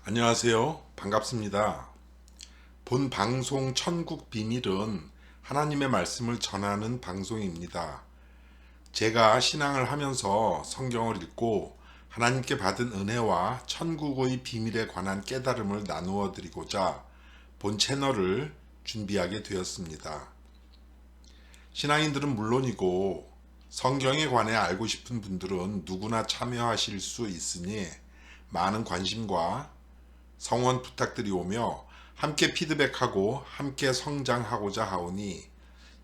안녕하세요. 반갑습니다. 본 방송 천국 비밀은 하나님의 말씀을 전하는 방송입니다. 제가 신앙을 하면서 성경을 읽고 하나님께 받은 은혜와 천국의 비밀에 관한 깨달음을 나누어 드리고자 본 채널을 준비하게 되었습니다. 신앙인들은 물론이고 성경에 관해 알고 싶은 분들은 누구나 참여하실 수 있으니 많은 관심과 성원 부탁드리오며 함께 피드백하고 함께 성장하고자 하오니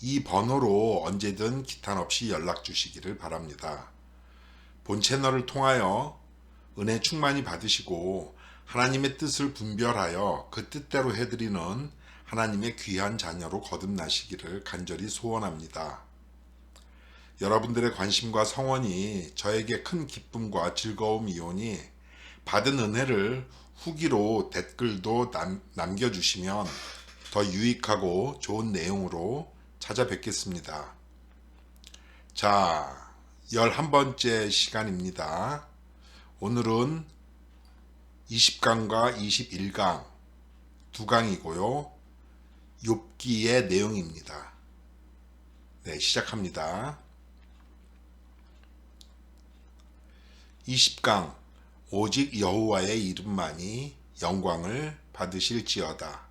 이 번호로 언제든 기탄 없이 연락 주시기를 바랍니다. 본 채널을 통하여 은혜 충만히 받으시고 하나님의 뜻을 분별하여 그 뜻대로 해드리는 하나님의 귀한 자녀로 거듭나시기를 간절히 소원합니다. 여러분들의 관심과 성원이 저에게 큰 기쁨과 즐거움이오니 받은 은혜를 후기로 댓글도 남겨주시면 더 유익하고 좋은 내용으로 찾아뵙겠습니다. 자, 11번째 시간입니다. 오늘은 20강과 21강 두 강이고요. 욥기의 내용입니다. 네, 시작합니다. 20강 오직 여호와의 이름만이 영광을 받으실지어다.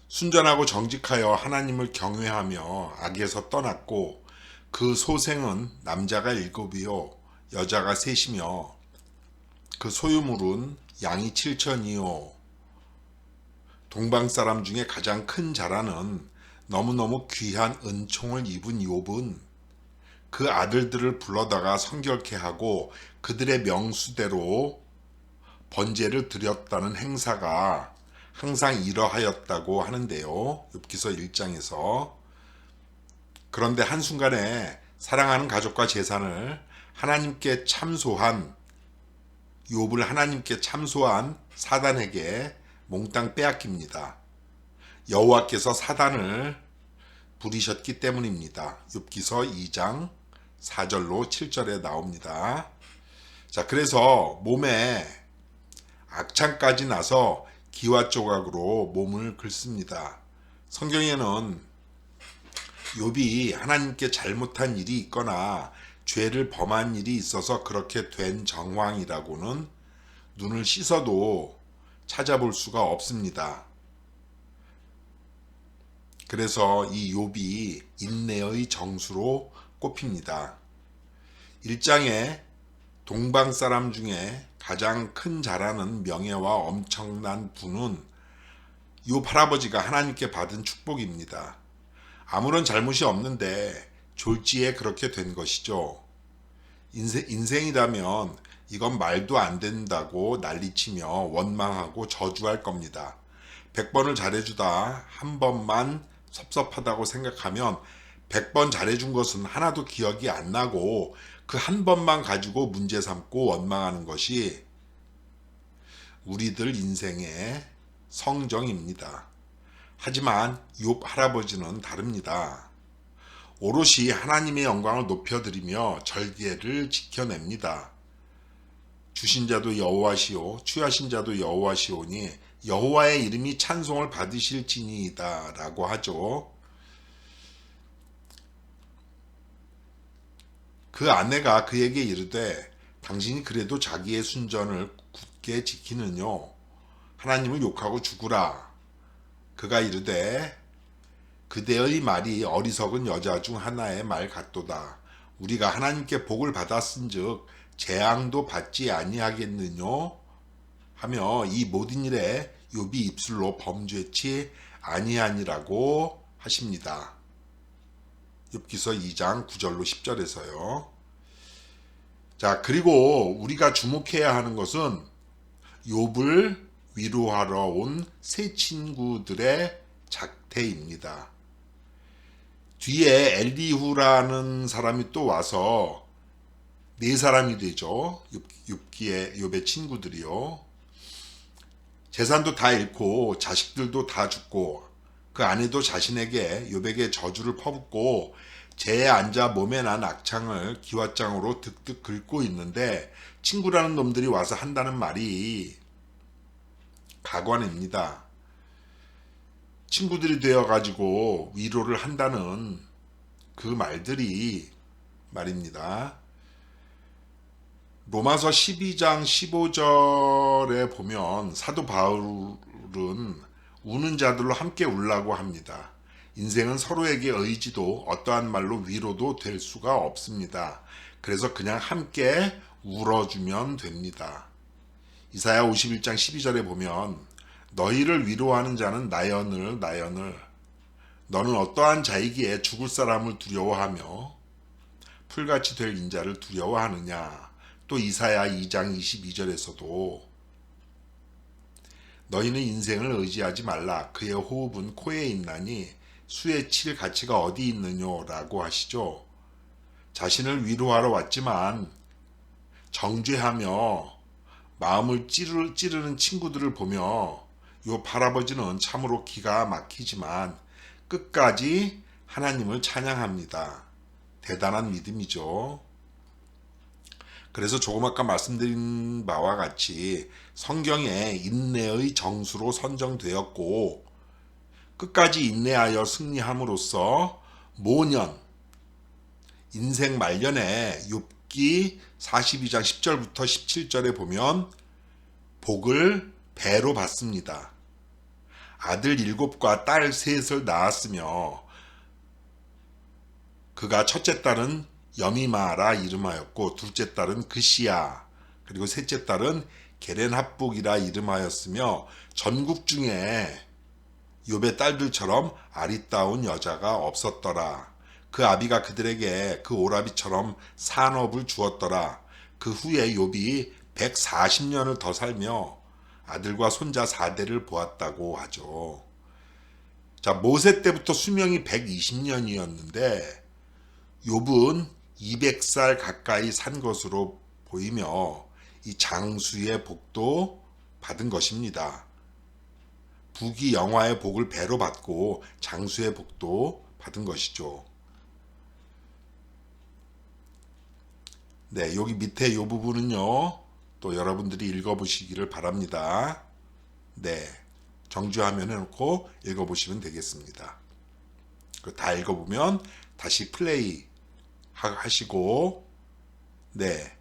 순전하고 정직하여 하나님을 경외하며 악에서 떠났고 그 소생은 남자가 7이요 여자가 3이며 그 소유물은 양이 7천이요 동방 사람 중에 가장 큰 자라는 너무너무 귀한 은총을 입은 욥은 그 아들들을 불러다가 성결케 하고 그들의 명수대로 번제를 드렸다는 행사가 항상 이러하였다고 하는데요. 욥기서 1장에서. 그런데 한순간에 사랑하는 가족과 재산을 하나님께 참소한 욥을 하나님께 참소한 사단에게 몽땅 빼앗깁니다. 여호와께서 사단을 부리셨기 때문입니다. 욥기서 2장 4절로 7절에 나옵니다. 자, 그래서 몸에 악창까지 나서 기와 조각으로 몸을 긁습니다. 성경에는 욥이 하나님께 잘못한 일이 있거나 죄를 범한 일이 있어서 그렇게 된 정황이라고는 눈을 씻어도 찾아볼 수가 없습니다. 그래서 이 욥이 인내의 정수로 꼽힙니다. 1장에 동방 사람 중에 가장 큰 자라는 명예와 엄청난 부는 욥 할아버지가 하나님께 받은 축복입니다. 아무런 잘못이 없는데 졸지에 그렇게 된 것이죠. 인생이라면 이건 말도 안 된다고 난리치며 원망하고 저주할 겁니다. 100번을 잘해주다 한 번만 섭섭하다고 생각하면 100번 잘해준 것은 하나도 기억이 안 나고 그 한 번만 가지고 문제 삼고 원망하는 것이 우리들 인생의 성정입니다. 하지만 욥 할아버지는 다릅니다. 오롯이 하나님의 영광을 높여드리며 절개를 지켜냅니다. 주신 자도 여호와시오 취하신 자도 여호와시오니 여호와의 이름이 찬송을 받으실지니이다 라고 하죠. 그 아내가 그에게 이르되 당신이 그래도 자기의 순전을 굳게 지키느뇨 하나님을 욕하고 죽으라. 그가 이르되 그대의 말이 어리석은 여자 중 하나의 말 같도다. 우리가 하나님께 복을 받았은즉 재앙도 받지 아니하겠느뇨 하며 이 모든 일에 욥이 입술로 범죄치 아니하니라고 하십니다. 욥기서 2장 9절로 10절에서요. 자, 그리고 우리가 주목해야 하는 것은 욥을 위로하러 온 세 친구들의 작태입니다. 뒤에 엘리후라는 사람이 또 와서 네 사람이 되죠. 욥의 친구들이요. 재산도 다 잃고 자식들도 다 죽고 그 아내도 자신에게 욥에게 저주를 퍼붓고 재에 앉아 몸에 난 악창을 기왓장으로 득득 긁고 있는데 친구라는 놈들이 와서 한다는 말이 가관입니다. 친구들이 되어가지고 위로를 한다는 그 말들이 말입니다. 로마서 12장 15절에 보면 사도 바울은 우는 자들로 함께 울라고 합니다. 인생은 서로에게 의지도 어떠한 말로 위로도 될 수가 없습니다. 그래서 그냥 함께 울어주면 됩니다. 이사야 51장 12절에 보면 너희를 위로하는 자는 나연을 너는 어떠한 자이기에 죽을 사람을 두려워하며 풀같이 될 인자를 두려워하느냐. 또 이사야 2장 22절에서도 너희는 인생을 의지하지 말라. 그의 호흡은 코에 있나니 수에 칠 가치가 어디 있느냐라고 하시죠. 자신을 위로하러 왔지만 정죄하며 마음을 찌르는 친구들을 보며 요 할아버지는 참으로 기가 막히지만 끝까지 하나님을 찬양합니다. 대단한 믿음이죠. 그래서 조금 아까 말씀드린 바와 같이 성경에 인내의 정수로 선정되었고 끝까지 인내하여 승리함으로써 모년 인생 말년에 욥기 42장 10절부터 17절에 보면 복을 배로 받습니다. 아들 7과 딸 3을 낳았으며 그가 첫째 딸은 여미마라 이름하였고 둘째 딸은 그시야 그리고 셋째 딸은 게렌합북이라 이름하였으며 전국 중에 욥의 딸들처럼 아리따운 여자가 없었더라. 그 아비가 그들에게 그 오라비처럼 산업을 주었더라. 그 후에 욥이 140년을 더 살며 아들과 손자 4대를 보았다고 하죠. 자, 모세 때부터 수명이 120년이었는데 욥은 200살 가까이 산 것으로 보이며 이 장수의 복도 받은 것입니다. 북이 영화의 복을 배로 받고 장수의 복도 받은 것이죠. 네, 여기 밑에 이 부분은요. 또 여러분들이 읽어보시기를 바랍니다. 네, 정주화면 해놓고 읽어보시면 되겠습니다. 다 읽어보면 다시 플레이 하시고 네,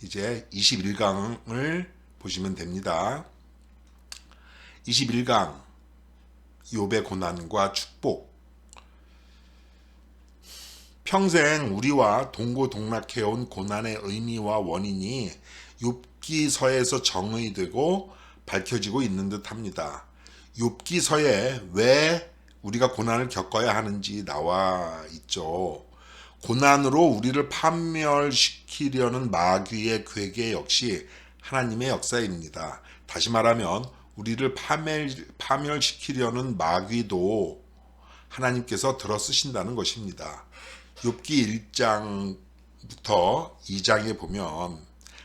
이제 21강을 보시면 됩니다. 21강 욥의 고난과 축복. 평생 우리와 동고동락해온 고난의 의미와 원인이 욥기서에서 정의되고 밝혀지고 있는 듯합니다. 욥기서에 왜 우리가 고난을 겪어야 하는지 나와 있죠. 고난으로 우리를 파멸시키려는 마귀의 괴계 역시 하나님의 역사입니다. 다시 말하면 우리를 파멸시키려는 마귀도 하나님께서 들어쓰신다는 것입니다. 욥기 1장부터 2장에 보면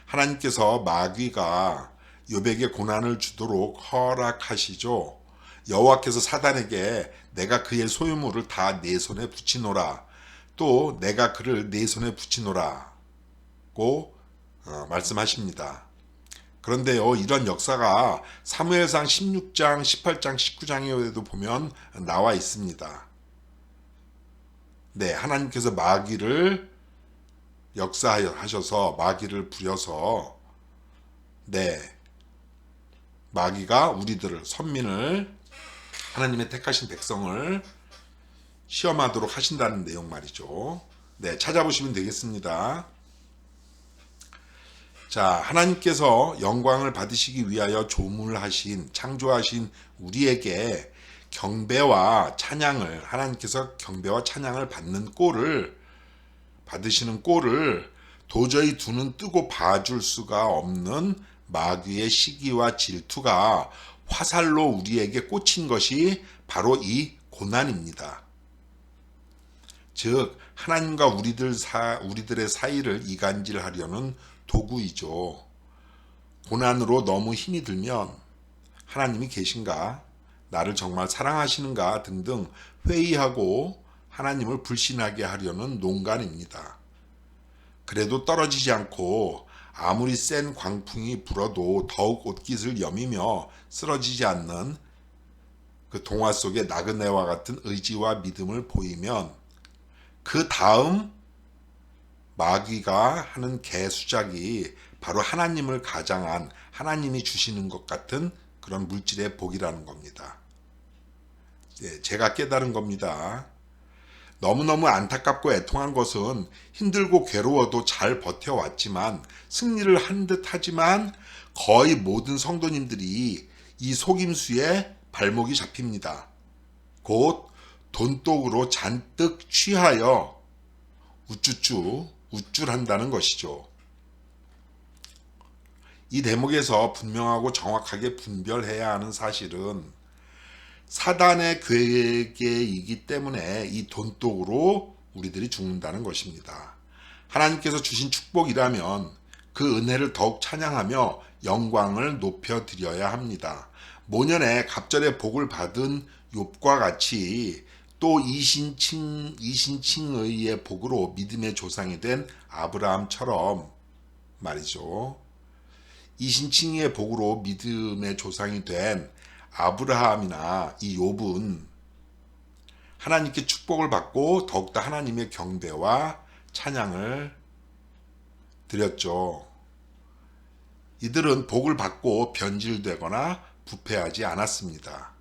하나님께서 마귀가 욥에게 고난을 주도록 허락하시죠. 여호와께서 사단에게 내가 그의 소유물을 다 내 손에 붙이노라. 또 내가 그를 내 손에 붙이노라고 말씀하십니다. 그런데요, 이런 역사가 사무엘상 16장, 18장, 19장에도 보면 나와 있습니다. 네, 하나님께서 마귀를 역사하셔서 마귀를 부려서 네, 마귀가 우리들을 선민을 하나님의 택하신 백성을 시험하도록 하신다는 내용 말이죠. 네, 찾아보시면 되겠습니다. 자, 하나님께서 영광을 받으시기 위하여 조물하신, 창조하신 우리에게 경배와 찬양을, 하나님께서 경배와 찬양을 받는 받으시는 꼴을 도저히 두 눈 뜨고 봐줄 수가 없는 마귀의 시기와 질투가 화살로 우리에게 꽂힌 것이 바로 이 고난입니다. 즉 하나님과 우리들의 사이를 이간질하려는 도구이죠. 고난으로 너무 힘이 들면 하나님이 계신가, 나를 정말 사랑하시는가 등등 회의하고 하나님을 불신하게 하려는 농간입니다. 그래도 떨어지지 않고 아무리 센 광풍이 불어도 더욱 옷깃을 여미며 쓰러지지 않는 그 동화 속의 나그네와 같은 의지와 믿음을 보이면 그 다음 마귀가 하는 개수작이 바로 하나님을 가장한 하나님이 주시는 것 같은 그런 물질의 복이라는 겁니다. 제가 깨달은 겁니다. 너무너무 안타깝고 애통한 것은 힘들고 괴로워도 잘 버텨왔지만 승리를 한 듯 하지만 거의 모든 성도님들이 이 속임수에 발목이 잡힙니다. 곧 돈독으로 잔뜩 취하여 우쭐한다는 것이죠. 이 대목에서 분명하고 정확하게 분별해야 하는 사실은 사단의 계획이기 때문에 이 돈독으로 우리들이 죽는다는 것입니다. 하나님께서 주신 축복이라면 그 은혜를 더욱 찬양하며 영광을 높여드려야 합니다. 모년에 갑절의 복을 받은 욥과 같이 또 이신칭의의 복으로 믿음의 조상이 된 아브라함처럼 말이죠. 이신칭의의 복으로 믿음의 조상이 된 아브라함이나 이 욥은 하나님께 축복을 받고 더욱더 하나님의 경배와 찬양을 드렸죠. 이들은 복을 받고 변질되거나 부패하지 않았습니다.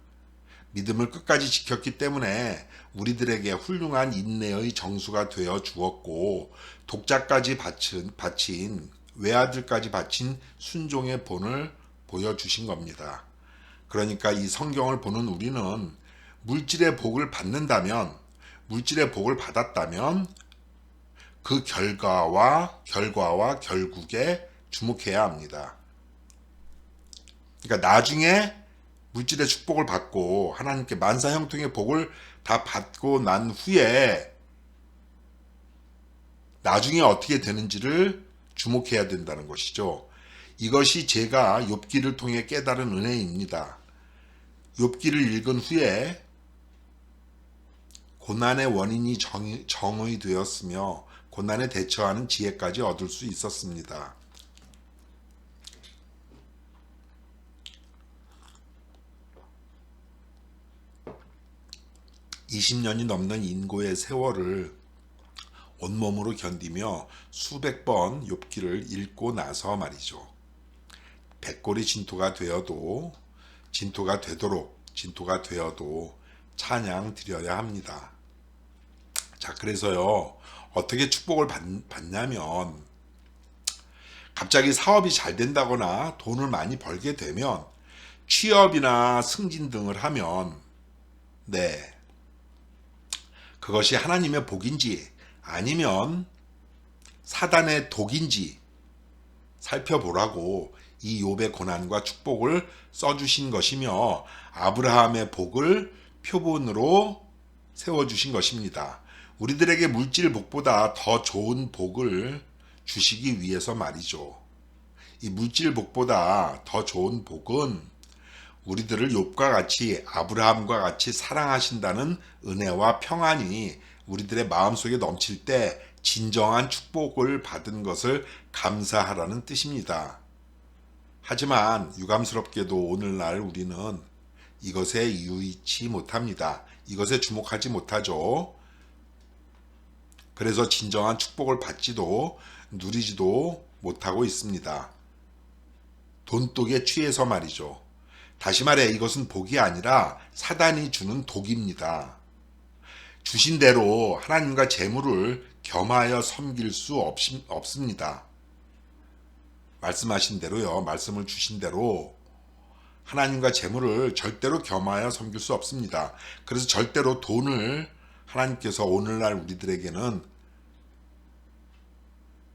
믿음을 끝까지 지켰기 때문에 우리들에게 훌륭한 인내의 정수가 되어 주었고 독자까지 바친 외아들까지 바친 순종의 본을 보여주신 겁니다. 그러니까 이 성경을 보는 우리는 물질의 복을 받았다면 그 결과와 결국에 주목해야 합니다. 그러니까 나중에 물질의 축복을 받고 하나님께 만사형통의 복을 다 받고 난 후에 나중에 어떻게 되는지를 주목해야 된다는 것이죠. 이것이 제가 욥기를 통해 깨달은 은혜입니다. 욥기를 읽은 후에 고난의 원인이 정의되었으며 고난에 대처하는 지혜까지 얻을 수 있었습니다. (20년이) 넘는 인고의 세월을 온몸으로 견디며 수백 번 욥기를 읽고 나서 말이죠. 백골이 진토가 되어도 찬양 드려야 합니다. 자, 그래서요, 어떻게 축복을 받냐면, 갑자기 사업이 잘 된다거나 돈을 많이 벌게 되면, 취업이나 승진 등을 하면, 그것이 하나님의 복인지 아니면 사단의 독인지 살펴보라고 이 욥의 고난과 축복을 써주신 것이며 아브라함의 복을 표본으로 세워주신 것입니다. 우리들에게 물질 복보다 더 좋은 복을 주시기 위해서 말이죠. 이 물질 복보다 더 좋은 복은 우리들을 욥과 같이 아브라함과 같이 사랑하신다는 은혜와 평안이 우리들의 마음속에 넘칠 때 진정한 축복을 받은 것을 감사하라는 뜻입니다. 하지만 유감스럽게도 오늘날 우리는 이것에 유의치 못합니다. 이것에 주목하지 못하죠. 그래서 진정한 축복을 받지도 누리지도 못하고 있습니다. 돈독에 취해서 말이죠. 다시 말해 이것은 복이 아니라 사단이 주는 독입니다. 주신 대로 하나님과 재물을 겸하여 섬길 수 없습니다. 말씀하신 대로요. 말씀을 주신 대로 하나님과 재물을 절대로 겸하여 섬길 수 없습니다. 그래서 절대로 돈을 하나님께서 오늘날 우리들에게는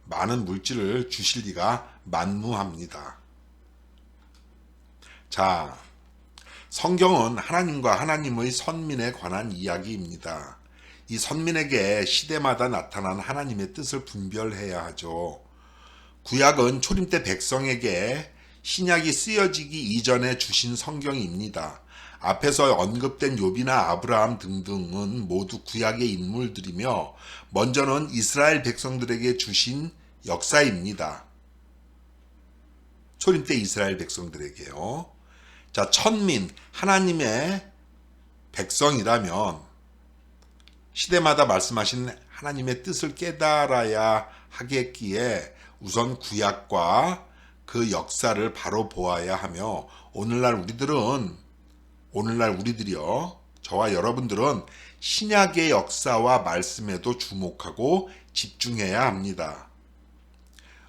많은 물질을 주실 리가 만무합니다. 자, 성경은 하나님과 하나님의 선민에 관한 이야기입니다. 이 선민에게 시대마다 나타난 하나님의 뜻을 분별해야 하죠. 구약은 초림 때 백성에게 신약이 쓰여지기 이전에 주신 성경입니다. 앞에서 언급된 욥이나 아브라함 등등은 모두 구약의 인물들이며 먼저는 이스라엘 백성들에게 주신 역사입니다. 초림 때 이스라엘 백성들에게요. 자, 천민, 하나님의 백성이라면 시대마다 말씀하신 하나님의 뜻을 깨달아야 하겠기에 우선 구약과 그 역사를 바로 보아야 하며 오늘날 우리들이요, 저와 여러분들은 신약의 역사와 말씀에도 주목하고 집중해야 합니다.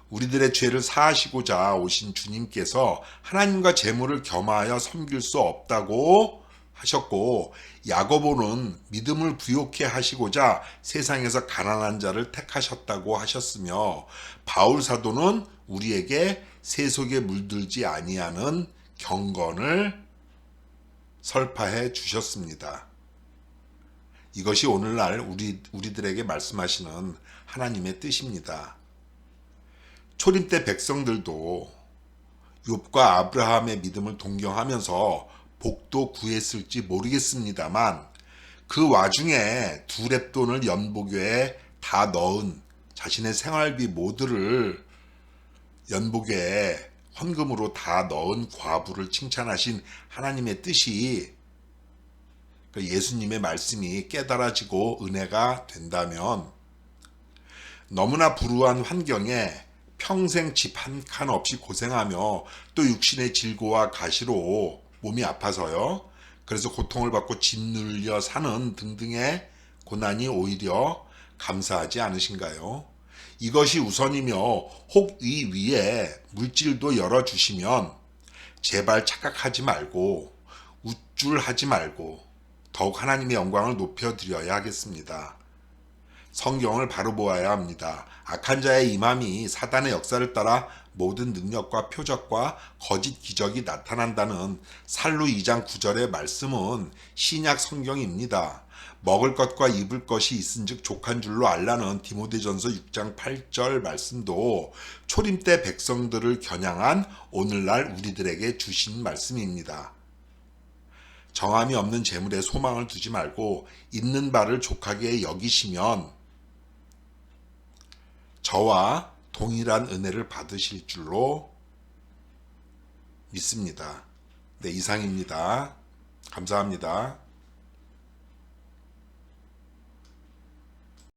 우리들의 죄를 사하시고자 오신 주님께서 하나님과 재물을 겸하여 섬길 수 없다고 하셨고, 야고보는 믿음을 부욕해 하시고자 세상에서 가난한 자를 택하셨다고 하셨으며, 바울 사도는 우리에게 세속에 물들지 아니하는 경건을 설파해 주셨습니다. 이것이 오늘날 우리들에게 말씀하시는 하나님의 뜻입니다. 초림 때 백성들도 욥과 아브라함의 믿음을 동경하면서 복도 구했을지 모르겠습니다만 그 와중에 두 렙돈을 연보교에 다 넣은 자신의 생활비 모두를 연보교에 헌금으로 다 넣은 과부를 칭찬하신 하나님의 뜻이, 예수님의 말씀이 깨달아지고 은혜가 된다면 너무나 불우한 환경에 평생 집 한 칸 없이 고생하며 또 육신의 질고와 가시로 몸이 아파서요, 그래서 고통을 받고 짓눌려 사는 등등의 고난이 오히려 감사하지 않으신가요? 이것이 우선이며 혹 이 위에 물질도 열어주시면 제발 착각하지 말고 우쭐하지 말고 더욱 하나님의 영광을 높여드려야 하겠습니다. 성경을 바로 보아야 합니다. 악한 자의 임함이 사단의 역사를 따라 모든 능력과 표적과 거짓 기적이 나타난다는 살루 2장 9절의 말씀은 신약 성경입니다. 먹을 것과 입을 것이 있은즉 족한 줄로 알라는 디모데전서 6장 8절 말씀도 초림 때 백성들을 겨냥한 오늘날 우리들에게 주신 말씀입니다. 정함이 없는 재물에 소망을 두지 말고 있는 바를 족하게 여기시면 저와 동일한 은혜를 받으실 줄로 믿습니다. 네, 이상입니다. 감사합니다.